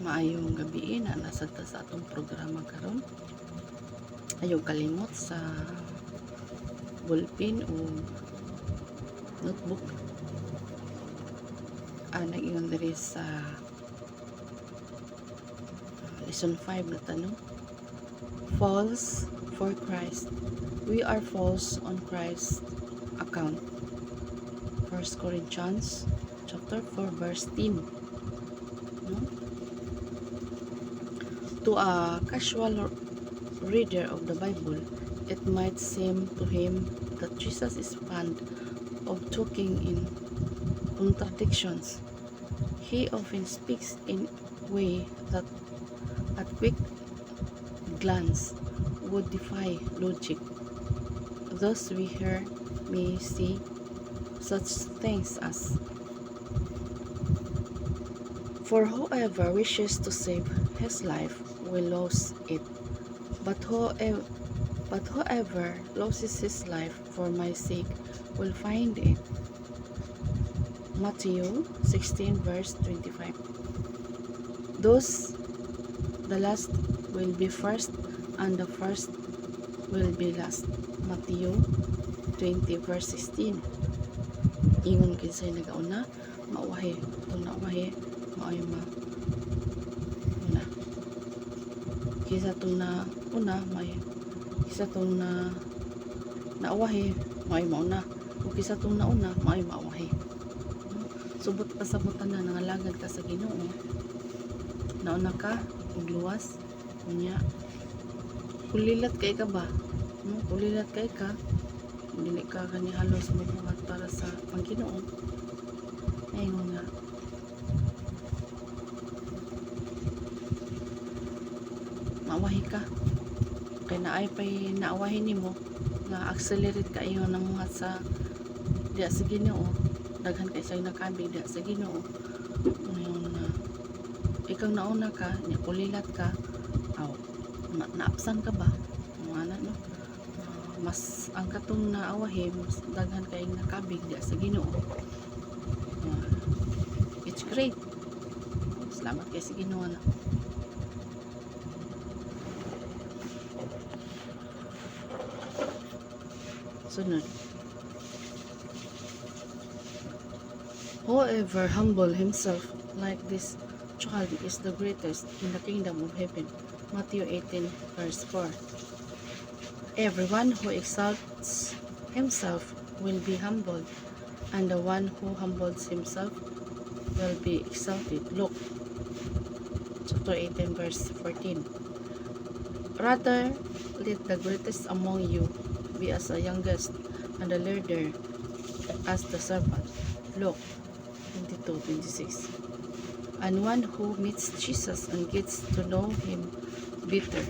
Maayong gabi na nasagta sa atong programa karon. Ayaw kalimot sa ballpen o notebook. Nag-ingon diri sa lesson 5 na tanong. False for Christ. We are false on Christ's account. 1 Corinthians chapter 4 verse 10. No? To a casual reader of the Bible, it might seem to him that Jesus is fond of talking in contradictions. He often speaks in a way that at quick glance would defy logic. Thus we hear may see such things as, "For whoever wishes to save his life will lose it, but whoever loses his life for my sake will find it." Matthew 16 verse 25. Thus, the last will be first and the first will be last. Matthew 20 verse 16. Ingon kinsay nagauna, mauwahi, itong nauwahi, maoy una. Kisa itong na una, may kisa itong na nauwahi, maoy mauna. O kisa itong nauna, maoy mauwahi. Subot pa sa butan na, nangalagad ka sa Ginoo. Nauna ka, ug luwas, kunya. Kulilat kay ka ba? Kulilat kay ka, dili ka kani halos magbuhat para sa Panginoon. Ayun nga. Maawahi ka. Kay naay pay naawahin nimo nga accelerate ka iyo nang muhat sa diya sa Ginoo. Daghan kay say nakabig diya sa Ginoo. Ayun na. Ikaw nauna ka, nya kulilat ka. Aw, naapsan ka ba? Ano no? Mas ang katong naawahi mas daghan kay nakabig diya sa Ginoo. It's great. Salamat kay sa Ginoo na. Sunod. Whoever humble himself like this child is the greatest in the kingdom of heaven. Matthew 18 verse 4. Everyone who exalts himself will be humbled, and the one who humbles himself will be exalted. Luke chapter 18 verse 14. Rather, let the greatest among you be as the youngest, and the leader as the servant. Luke 22:26. And one who meets Jesus and gets to know him better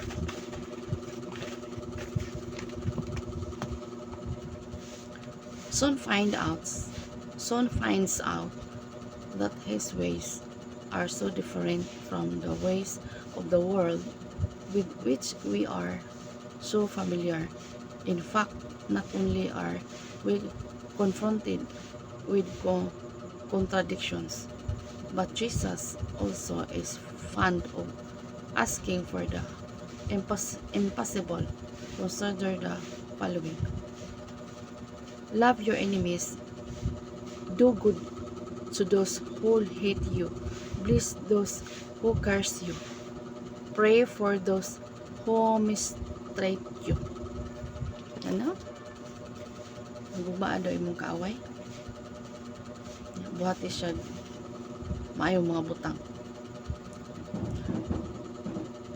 soon finds out that his ways are so different from the ways of the world with which we are so familiar. In fact, not only are we confronted with contradictions, but Jesus also is fond of asking for the impossible. Consider the following. Love your enemies. Do good to those who hate you. Bless those who curse you. Pray for those who mistreat you. Ano? Nagbubaan daw imong kaaway. Buhati siya maayong mga butang.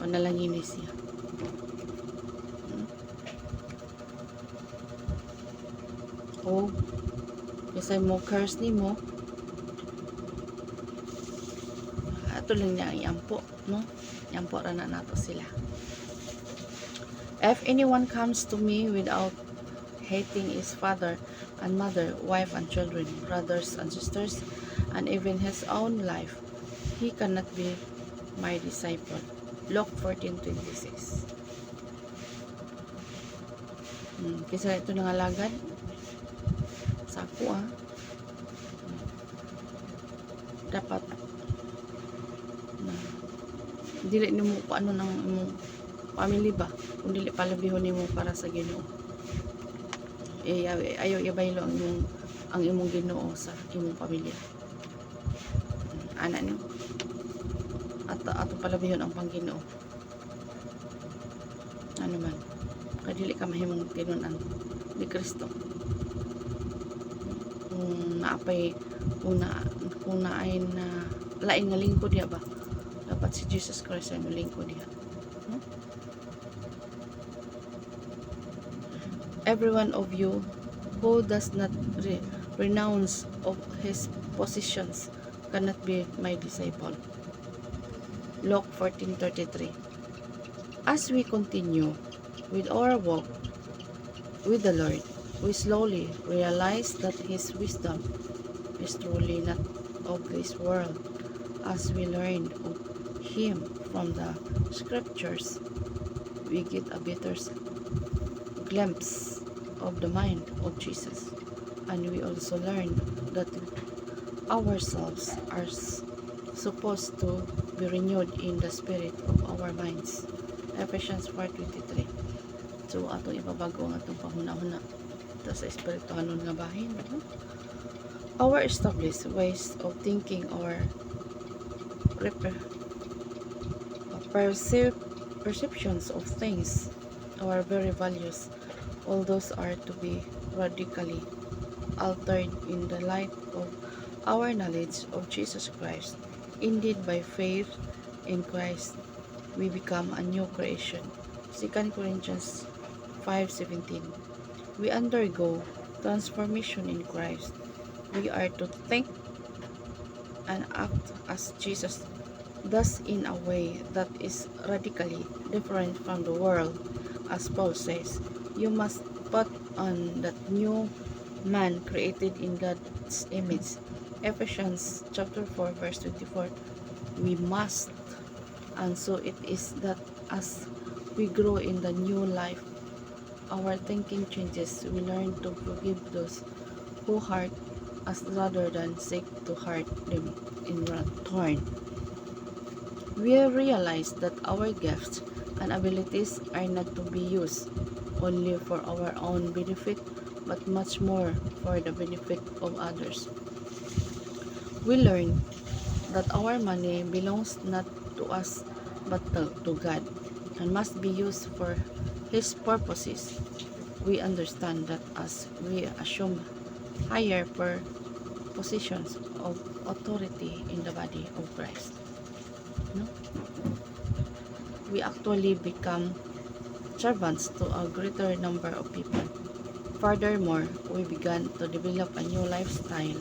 Panalangin ni siya. O kasi mo curse ni mo, ato lang niya iampo, no? Iampo ra na nato sila. If anyone comes to me without hating his father and mother, wife and children, brothers and sisters, and even his own life, he cannot be my disciple. Luke 14:26. Kisa ito nangalagad sa ako dapat na dili nimo ko ano ng imong family ba, kung dili palabihon nimo para sa Ginoo. Ayaw ibaylo ang imong Ginoo sa imong pamilya. Ana nimo ato palabihon ang Panginoon. Ano man, kadili ka mahimong tinunan ni Kristo. Kung naapay kung naay na lain nga lingkod diha ba, dapat si Jesus Christ ay malingkod diha. No? Every one of you who does not renounce of his positions cannot be my disciple. Luke 14:33. As we continue with our walk with the Lord, we slowly realize that His wisdom is truly not of this world. As we learn of Him from the Scriptures, we get a better glimpse of the mind of Jesus, and we also learn that ourselves are supposed to be renewed in the spirit of our minds. Ephesians 4:23. So atong ibabago ang atong pahuna-huna sa espirituhanon nga bahin. No? Our established ways of thinking or perceptions of things, our very values, all those are to be radically altered in the light of our knowledge of Jesus Christ. Indeed, by faith in Christ, we become a new creation. 2 Corinthians 5:17. We undergo transformation in Christ. We are to think and act as Jesus does in a way that is radically different from the world. As Paul says, you must put on that new man created in God's image. Ephesians chapter 4 verse 24. We must, and so it is that as we grow in the new life, our thinking changes. We learn to forgive those who hurt us rather than seek to hurt them in return. We realize that our gifts and abilities are not to be used only for our own benefit, but much more for the benefit of others. We learn that our money belongs not to us but to God and must be used for His purposes. We understand that as we assume higher positions of authority in the body of Christ, no? We actually become servants to a greater number of people. Furthermore, we began to develop a new lifestyle.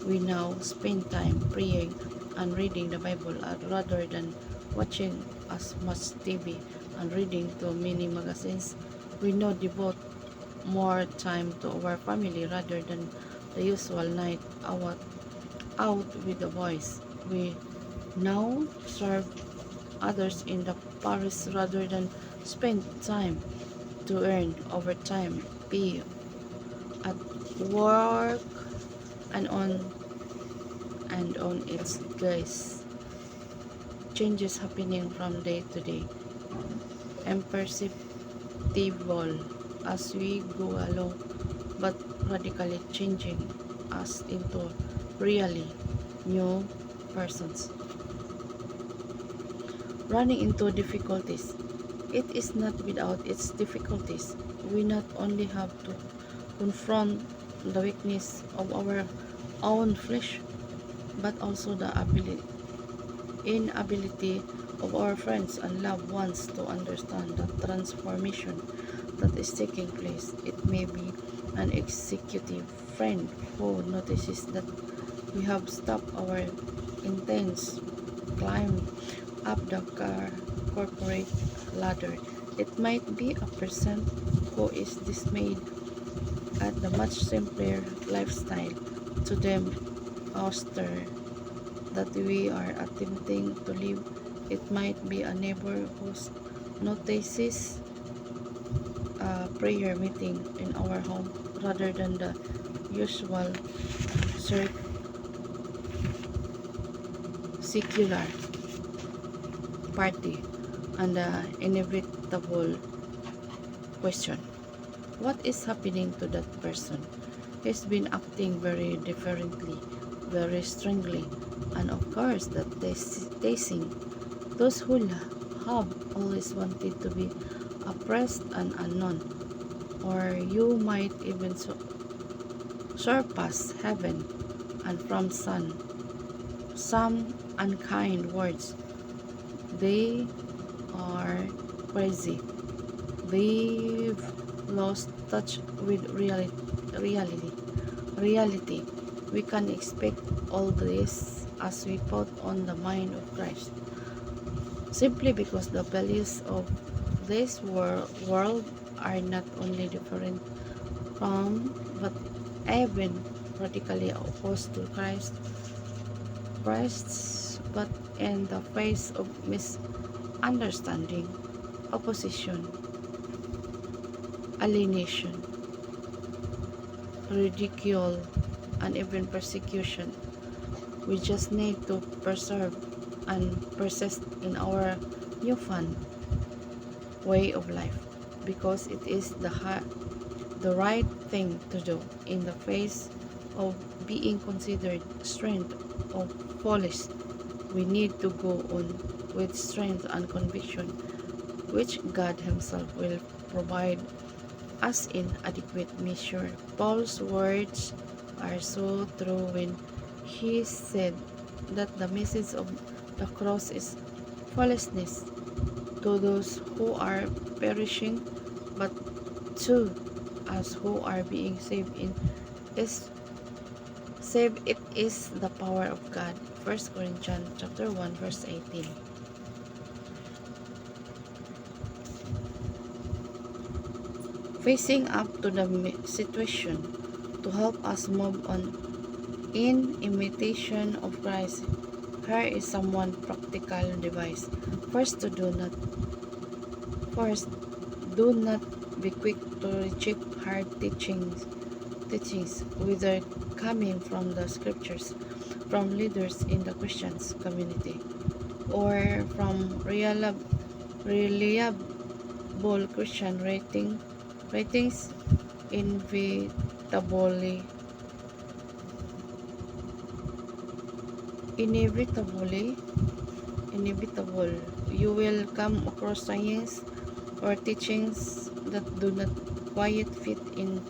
We now spend time praying and reading the Bible rather than watching as much TV and reading too many magazines. We now devote more time to our family rather than the usual night out with the boys. We now serve others in the parish rather than spend time to earn overtime pay at work and on its days. Changes happening from day to day, imperceptible as we go along, but radically changing us into really new persons. Running into difficulties. It is not without its difficulties. We not only have to confront the weakness of our own flesh, but also the inability of our friends and loved ones to understand the transformation that is taking place. It may be an executive friend who notices that we have stopped our intense climb up the corporate ladder. It might be a person who is dismayed at the much simpler lifestyle to them austere that we are attempting to live. It might be a neighbor who notices a prayer meeting in our home rather than the usual secular party and the inevitable question, what is happening to that person? He's been acting very differently, very strangely, and of course that tasting. Those who have always wanted to be oppressed and unknown, or you might even surpass heaven, and from some unkind words. They are crazy. They've lost touch with reality. We can expect all this as we put on the mind of Christ, simply because the values of this world are not only different from but even radically opposed to Christ's, but in the face of misunderstanding, opposition, alienation, ridicule, and even persecution. We just need to preserve and persist in our newfound way of life, because it is the right thing to do in the face of being considered strength of foolish. We need to go on with strength and conviction, which God Himself will provide us in adequate measure. Paul's words are so true when he said that the message of the cross is foolishness to those who are perishing, but to us who are being saved it is the power of God. 1 Corinthians chapter 1 verse 18. Facing up to the situation to help us move on in imitation of Christ, here is someone practical device. First, do not be quick to reject hard teachings, whether coming from the scriptures, from leaders in the Christian community, or from reliable Christian ratings. Inevitably, inevitably, inevitable, you will come across science or teachings that do not quite fit in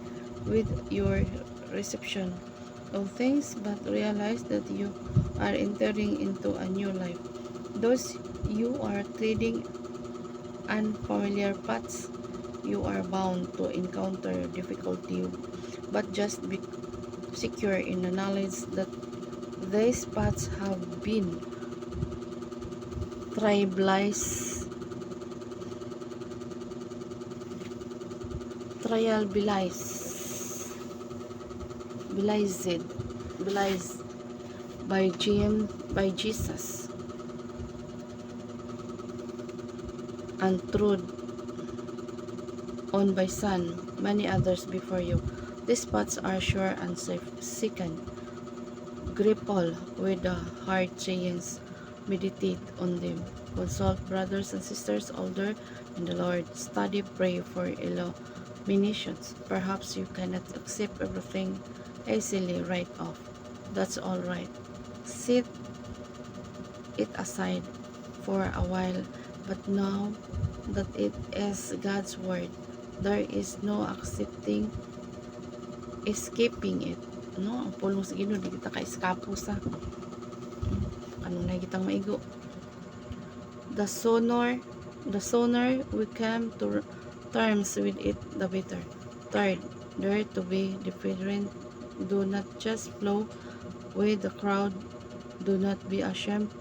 with your reception of things, but realize that you are entering into a new life. Those you are treading unfamiliar paths, you are bound to encounter difficulty, but just be secure in the knowledge that these paths have been trialized, trialized by Jesus and trod on by Son, many others before you. These paths are sure and safe. Second, grapple with the hard sayings, meditate on them. Consult brothers and sisters older in the Lord. Study, pray for illuminations. Perhaps you cannot accept everything easily right off. That's all right. Set it aside for a while, but know that it is God's word. There is no escaping it. No, ang pulong sa Ginoo di kita ka-eskapo sa anong na kitang maigo. The sooner we come to terms with it, the better. Third, dare to be different. Do not just flow with the crowd. Do not be ashamed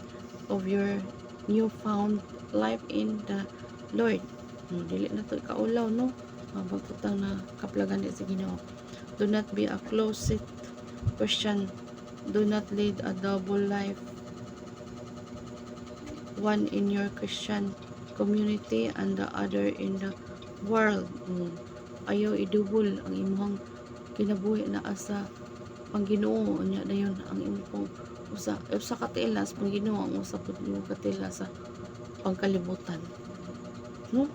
of your newfound life in the Lord. Dili na to kaulaw, no? Magputang na kaplagan di sa Ginoo. Do not be a closet Christian. Do not lead a double life, one in your Christian community and the other in the world. Ayaw idubol ang imong kinabuhi na asa Pangginoo nya dayon ang imong usa ka tilas Pangginoo ang usa pud mo katila sa pagkalibutan, no?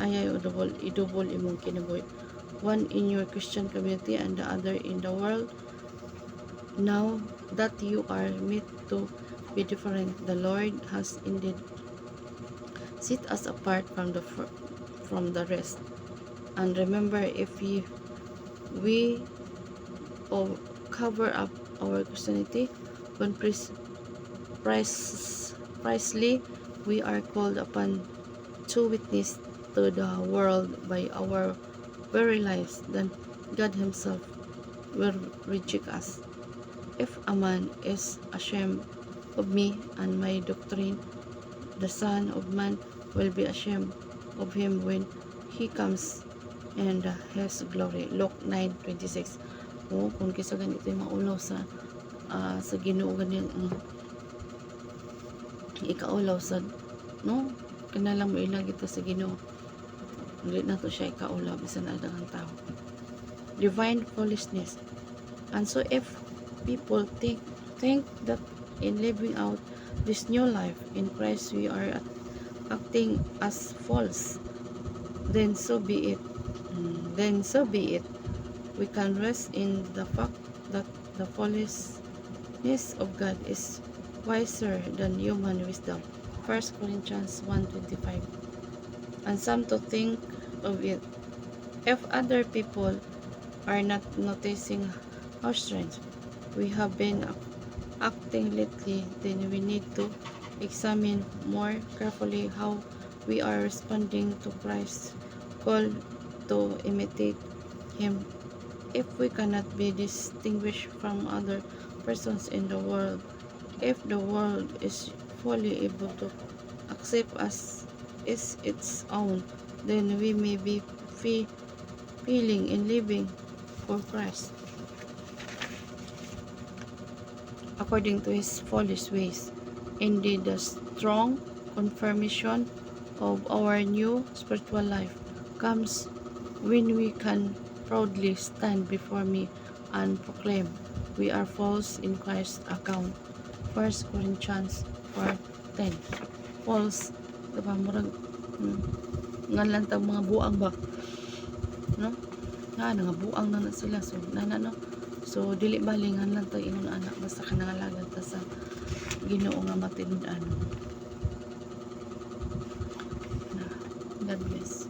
Ayaw i-double imong kinabuhi, one in your Christian community and the other in the world. Now that you are meant to be different, the Lord has indeed set us apart from the rest. And remember, if we cover up our Christianity when precisely we are called upon to witness to the world by our very lives, then God Himself will reject us. If a man is ashamed of me and my doctrine, the Son of Man will be ashamed of him when He comes in His glory. Luke 9:26. O, kung kisa ganito yung maulaw sa Ginoo, ganyan ikaulaw sa, no? Kanalang mo ilang kita sa Ginoo. Hindi na to siya ikaulaw bisan na daghang tao. Divine foolishness. And so if people think that in living out this new life in Christ we are acting as false, then so be it. We can rest in the fact that the foolishness of God is wiser than human wisdom. 1 Corinthians 1:25. And some to think of it, if other people are not noticing how strange we have been acting lately, then we need to examine more carefully how we are responding to Christ's call to imitate Him. If we cannot be distinguished from other persons in the world, if the world is fully able to accept us as its own, then we may be feeling and living for Christ according to His foolish ways. Indeed, the strong confirmation of our new spiritual life comes when we can proudly stand before me and proclaim we are false in Christ's account. 1 Corinthians 4:10. False, diba? Murag, ngalan tang mga buang ba? No? Nga buang na sila. So, no? So, dili balingan lang tag ingon anak basta kanangalagan ta sa Ginoo nga matindaan. God bless.